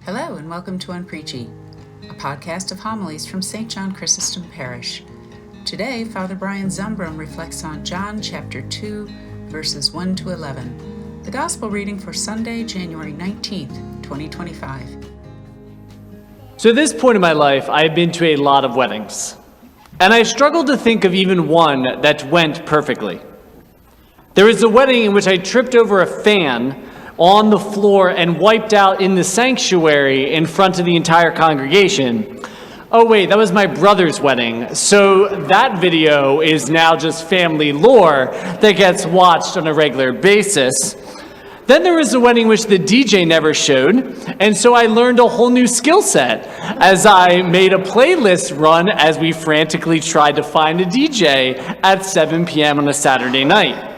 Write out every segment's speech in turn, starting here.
Hello and welcome to Unpreachy, a podcast of homilies from St. John Chrysostom Parish. Today, Father Brian Zumbrum reflects on John chapter 2, verses 1 to 11. The Gospel reading for Sunday, January 19th, 2025. So at this point in my life, I have been to a lot of weddings, and I struggled to think of even one that went perfectly. There was a wedding in which I tripped over a fan on the floor and wiped out in the sanctuary in front of the entire congregation. Oh wait, that was my brother's wedding, so that video is now just family lore that gets watched on a regular basis. Then there was a wedding which the DJ never showed, and so I learned a whole new skill set as I made a playlist run as we frantically tried to find a DJ at 7 p.m. on a Saturday night.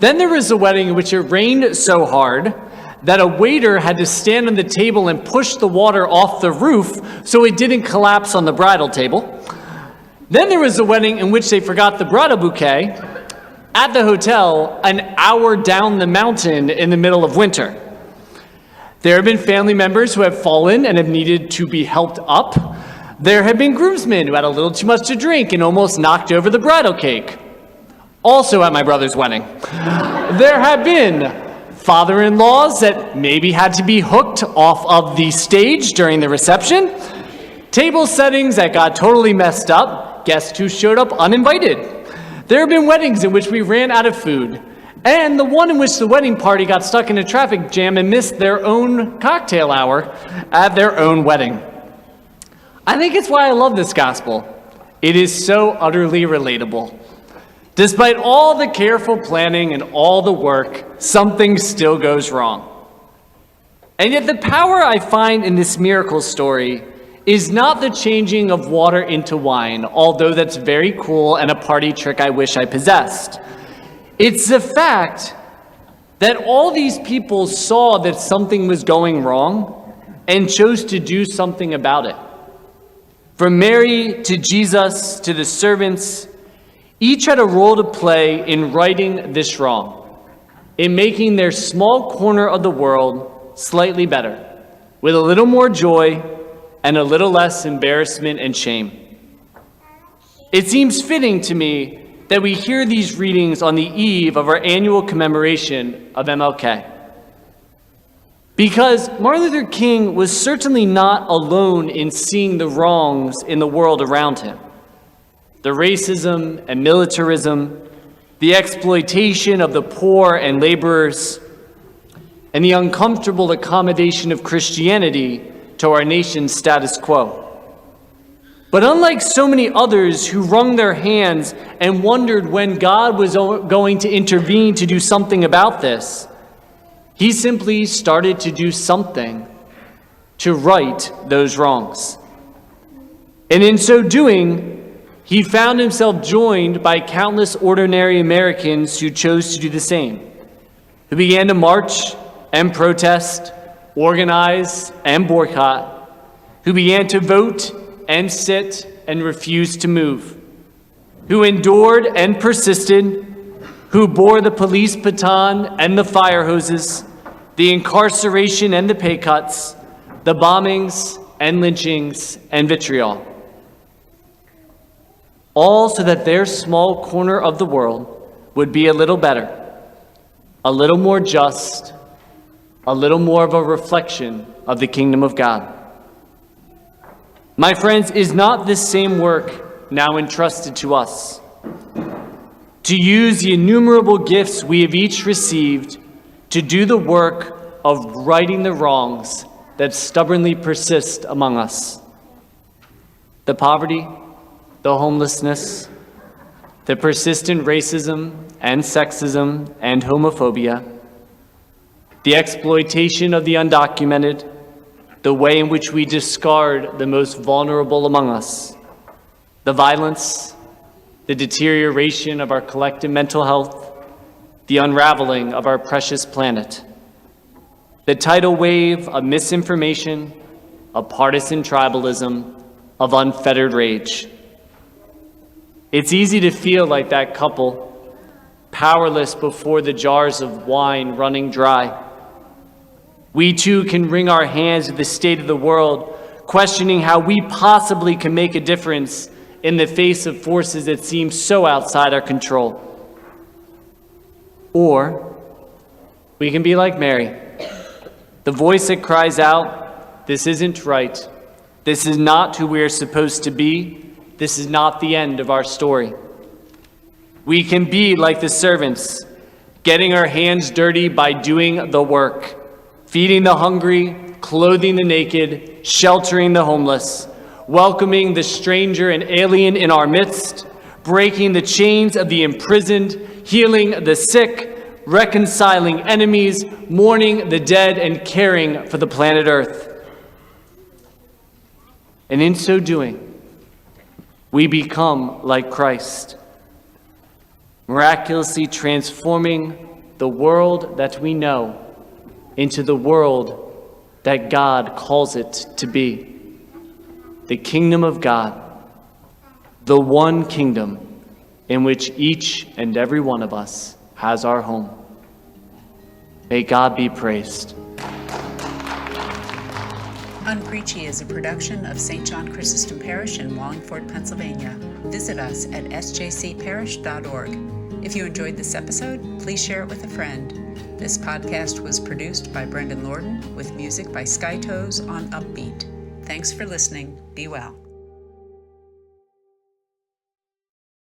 Then there was a wedding in which it rained so hard that a waiter had to stand on the table and push the water off the roof so it didn't collapse on the bridal table. Then there was a wedding in which they forgot the bridal bouquet at the hotel an hour down the mountain in the middle of winter. There have been family members who have fallen and have needed to be helped up. There have been groomsmen who had a little too much to drink and almost knocked over the bridal cake. Also at my brother's wedding. There have been father-in-laws that maybe had to be hooked off of the stage during the reception, table settings that got totally messed up, guests who showed up uninvited. There have been weddings in which we ran out of food, and the one in which the wedding party got stuck in a traffic jam and missed their own cocktail hour at their own wedding. I think it's why I love this gospel. It is so utterly relatable. Despite all the careful planning and all the work, something still goes wrong. And yet the power I find in this miracle story is not the changing of water into wine, although that's very cool and a party trick I wish I possessed. It's the fact that all these people saw that something was going wrong and chose to do something about it. From Mary to Jesus to the servants, each had a role to play in righting this wrong, in making their small corner of the world slightly better, with a little more joy and a little less embarrassment and shame. It seems fitting to me that we hear these readings on the eve of our annual commemoration of MLK. Because Martin Luther King was certainly not alone in seeing the wrongs in the world around him. The racism and militarism, the exploitation of the poor and laborers, and the uncomfortable accommodation of Christianity to our nation's status quo. But unlike so many others who wrung their hands and wondered when God was going to intervene to do something about this, he simply started to do something to right those wrongs. And in so doing, he found himself joined by countless ordinary Americans who chose to do the same, who began to march and protest, organize and boycott, who began to vote and sit and refuse to move, who endured and persisted, who bore the police baton and the fire hoses, the incarceration and the pay cuts, the bombings and lynchings and vitriol. All so that their small corner of the world would be a little better, a little more just, a little more of a reflection of the kingdom of God. My friends, is not this same work now entrusted to us? To use the innumerable gifts we have each received to do the work of righting the wrongs that stubbornly persist among us. The poverty, the homelessness, the persistent racism and sexism and homophobia, the exploitation of the undocumented, the way in which we discard the most vulnerable among us, the violence, the deterioration of our collective mental health, the unraveling of our precious planet, the tidal wave of misinformation, of partisan tribalism, of unfettered rage. It's easy to feel like that couple, powerless before the jars of wine running dry. We too can wring our hands at the state of the world, questioning how we possibly can make a difference in the face of forces that seem so outside our control. Or we can be like Mary, the voice that cries out, "This isn't right. This is not who we are supposed to be. This is not the end of our story." We can be like the servants, getting our hands dirty by doing the work, feeding the hungry, clothing the naked, sheltering the homeless, welcoming the stranger and alien in our midst, breaking the chains of the imprisoned, healing the sick, reconciling enemies, mourning the dead, and caring for the planet Earth. And in so doing, we become like Christ, miraculously transforming the world that we know into the world that God calls it to be. The kingdom of God, the one kingdom in which each and every one of us has our home. May God be praised. Unpreachy is a production of St. John Chrysostom Parish in Wallingford, Pennsylvania. Visit us at sjcparish.org. If you enjoyed this episode, please share it with a friend. This podcast was produced by Brendan Lorden with music by Skytoes on Upbeat. Thanks for listening. Be well.